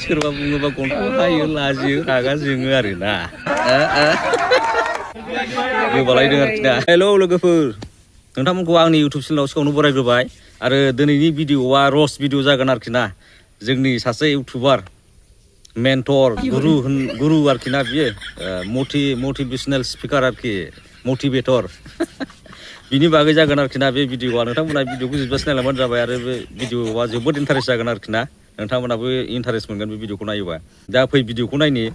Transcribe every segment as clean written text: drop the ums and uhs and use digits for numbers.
सोरबा बुङोबा गन्थं हायो लाजियो रागा जोङो आरोना गोबालायदों आरोखि ना। हेलौ लोगोफोर, नोंथांमोनखौ आंनि इउटुब चेनेलाव सिगाङावनो बरायग्रोबाय आरो दिनैनि भिडिअआ रस्ट भिडिअ जागोन आरोखि ना। जोंनि सासे इउटुबार मेन्टर गुरु आरोखि ना बियो, मटिभेसनेल स्पिकार आरोखि, मटिभेटर बिनि बागै जागोन आरोखि ना बे भिडिअआ। नोंथांमोना भिडिअखौ जोबजासे नायलांबानो जाबाय आरो बे भिडिअआ जोबोद इन्टारेस्ट जागोन आरोखि ना। नोंथांमोनाबो इन्टारेस्ट मोनगोन बे भिडिअखौ नायोबा। दा फै भिडिअखौ नायनि।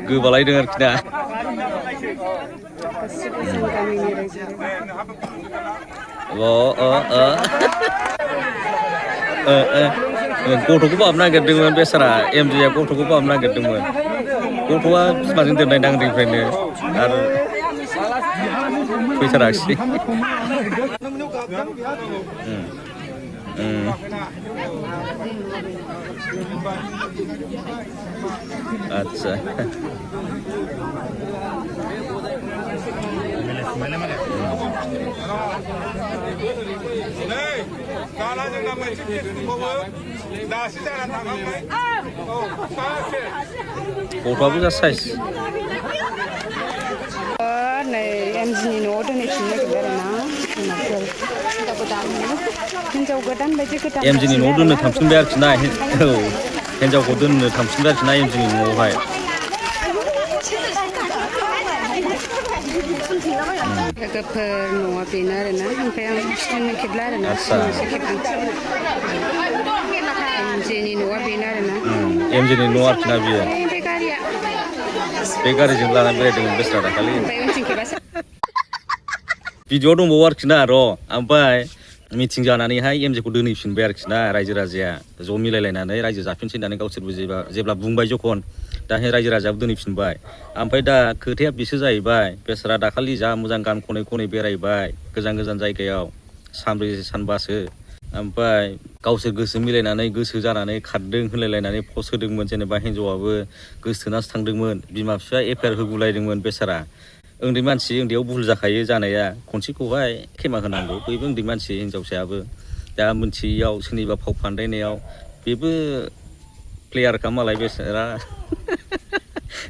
गोबालायदों आरोखि ना। गथ'खौ बाबनो नागिरदोंमोन बेसारा, एमजेआ गथ'खौ बाबनो नागिरदोंमोन। गथ'आ बिमाजों दोननाय दांग्रिनिफ्रायनो आरो फैथाराखिसै। आच्छा गथ'आबो जा साइज। नै एमजिनि न'आव दोनहैफिननो नागिरबाय आरोना हिनजाव गोदान बायदि गोदान एमजिनि न'आव दोननो थांफिनबाय आरोखि ना। औ, हिनजावखौ दोननो थांफिनबाय आरोखि ना एमजिनि न'आवहाय। लोगोफोर न'आ बेनो आरोना, ओमफ्राय आं खिथानो खेबला आरोना, एमजिनि न'आ बेनो आरोना। एमजिनि न' आरोखि ना बियो। बे गारिजों लानानै बेरायदोंमोन बेस्रा दाखालि। भिडिअ दंबावो आरोखि ना र'। ओमफ्राय मिटिं जानानैहाय एमजेखौ दोनहैफिनबाय आरोखि ना रायजो राजाया ज' मिलायलायनानै रायजो जाफिनसै होननानै गावसोरबो जेब्ला बुंबाय जखन, दा रायजो राजायाबो दोनहैफिनबाय। ओमफ्राय दा खोथाया बेसो जाहैबाय, बेस्रा दाखालि जा मोजां गान खनै खनै बेरायबाय गोजान गोजान जायगायाव सानब्रै सानबासो। ओमफ्राय गावसोर गोसो मिलायनानै गोसो जानानै खारदों होनलायलायनानै पस्ट होदोंमोन। जेनेबा हिन्जावाबो गोसोथोनासो थांदोंमोन, बिमा बिफाया एफआइआर होगुलायदोंमोन बेसारा। उन्दै मानसि, उन्दैयाव भुल जाखायो जानाया, खनसेखौहाय खेमा होनांगौ। बयबो उन्दै मानसि हिन्जावसायाबो, दा मोनथियैयाव सोरनिबा फाव फान्दायनायाव बेबो प्लेयारखा मालाय बेसारा।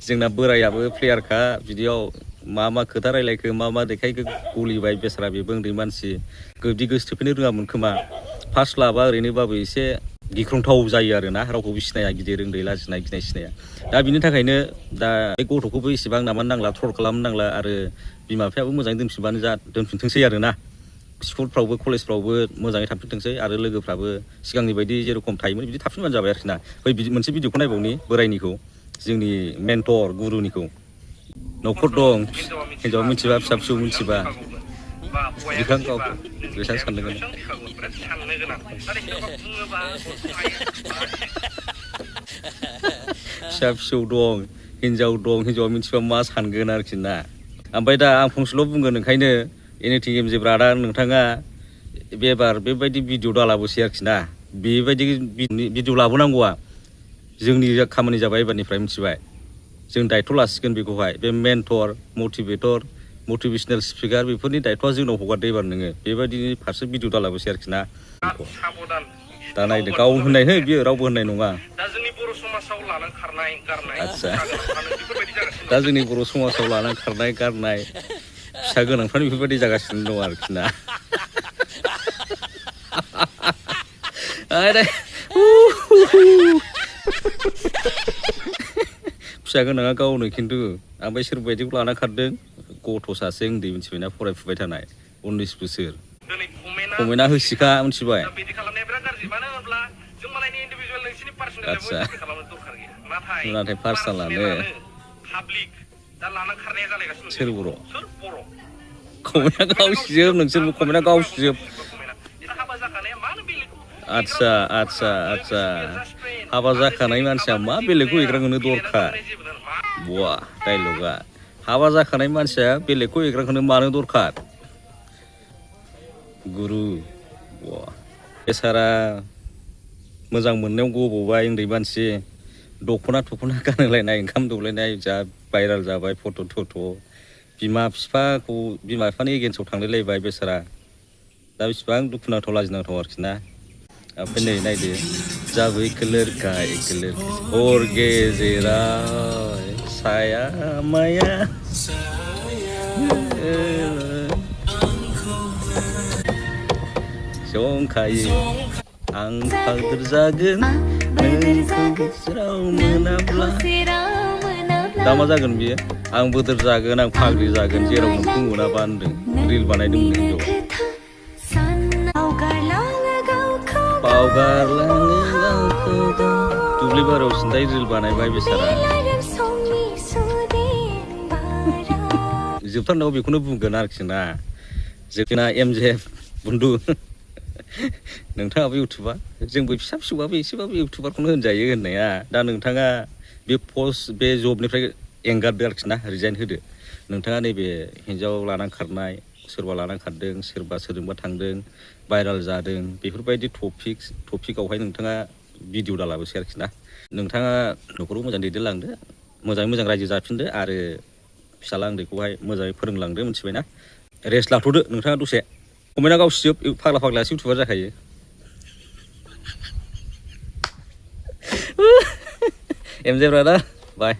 जोंना बोरायाबो प्लेयारखा, बिदियाव मा खोथा रायलायखो मा देखायखो गलिबाय बेसारा। बेबो उन्दै मानसि, बिदि गोसो थोफैनो रोङामोन खोमा। फार्स्ट लाबा ओरैनोबाबो एसे गिख्रंथाव जायो आरोना, रावखौबो सिनाया, गिदिर उन्दै लाजिनाय गिनाय सिनाया। दा बिनि थाखायनो दा बे गथ'खौबो इसेबां नागारनो नांला, ट्रल खालामनो नांला आरो बिमा बिफायाबो मोजाङै दोनफिनथोंसै आरोना। स्कुलफ्रावबो कलेजफ्रावबो मोजाङै थांफिनथोंसै आरो लोगोफ्राबो सिगांनि बायदि जेरेखम थायोमोन बिदि थाफिनबानो जाबाय आरोखि ना। बै मोनसे भिडिअखौ नायबावनि बोरायनिखौ, जोंनि मेन्टर गुरुनिखौ। न'खर दं, हिन्जावा मिथिबा फिसा फिसौ मिथिबा बिखां गावखौ बेसेबां साननो गोनां। फिसा फिसौ दं, हिन्जाव दं, हिन्जावा मिथिबा मा सानगोन आरोखि ना। ओमफ्राय दा आं फंसेल' बुंगोन, ओंखायनो एनिथिं एमजे ब्रादार नोंथाङा बेबार बेबायदि भिडिअ दालाबोसै आरोखि ना। बेबायदि भिडिअ लाबोनांगौआ जोंनि खामानि जाबाय एबारनिफ्राय, मिथिबाय। जों दायथ' लासिगोन बेखौहाय। बे मेन्टर, मटिभेटर, मटिभेसनेल स्पिकार बेफोरनि दायथ'आ जोंनाव हगारदो एबार नोङो। बेबायदिनि फारसे भिडिअ दालाबोसै आरोखि ना। दा नायदो, गाव होननाय हो, बियो रावबो होननाय नङा। आच्छा, दा जोंनि बर' समाजाव लानानै खारनाय गारनाय फिसा गोनांफ्रानो बेफोरबायदि जागासिनो दं आरोखि ना। फिसा गोनाङा गावनो खिन्थु, ओमफ्राय सोरबायदिखौ लाना खारदों गथ' सासे उन्दै, मिथिबायना, फरायफुबाय थानाय 19 बोसोर। कमेन्टआ होसिखा, मिथिबाय। आच्छा, नाथाय पार्सनेलानो सोर बर'? कमेन्टआ गावसिजोब, नोंसोरबो कमेन्टआ गावसिजोब। आच्छा आच्छा आच्छा, हाबा जाखानाय मानसिया मा बेलेगखौ एग्रां होनो दरखार? बवा डाइलगा, हाबा जाखानाय मानसिया बेलेगखौ एग्रां होनो मानो दरखार? गुरु बवा बेसारा मोजां मोननायाव गब'बाय उन्दै मानसि, दख'ना गानलायनाय, ओंखाम दौलायनाय जा भाइराल जाबाय फट' थट'। बिमा बिफानि एगेन्स्टआव थांलायलायबाय बेसारा। दा बेसेबां दुखुनांथाव लाजिनांथाव आरोखि ना। ओमफ्राय नै नायदो जाबो एखोलोरखा हर गेजेराव साया माया जंखायो आं फादोर जागोन नोंखौ बोसोराव मोनाब्ला दा मा जागोन बियो आं बोदोर जागोन आं फाग्लि जागोन जेराव नोंखौ मोनाबा होनदों रिल बानायदोंमोन हिनजाव बावगारलाङो गावखौ दुब्लि बारियाव सिन्थाय रिल बानायबाय बेसारा जोबथारनायाव बेखौनो बुंगोन आरोखि ना जोंना एमजे बुन्दु नोंथाङाबो इउटुबार जोंबो फिसा फिसौबाबो एसेबाबो इउटुबारखौनो होनजायो होननाया दा नोंथाङा बे पस्ट बे जबनिफ्राय एंगारदो आरोखि ना रिजाइन होदो नोंथाङा नैबे हिन्जाव लानानै खारनाय सोरबा लानानै खारदों सोरबा सोरजोंबा थांदों भाइराल जादों बेफोरबायदि टपिकआवहाय नोंथाङा भिडिअ दालाबोसै आरोखि ना नोंथाङा न'खरखौ मोजां दैदेनलांदो मोजाङै मोजां रायजो जाफिनदो आरो फिसाला उन्दैखौहाय मोजाङै फोरोंलांदो मिथिबायना रेस्ट लाथ'दो नोंथाङा दसे कमेन्टआ गावसिजोब फाग्ला फाग्लायासो इउटुबार जाखायो एमजे ब्रादार बाय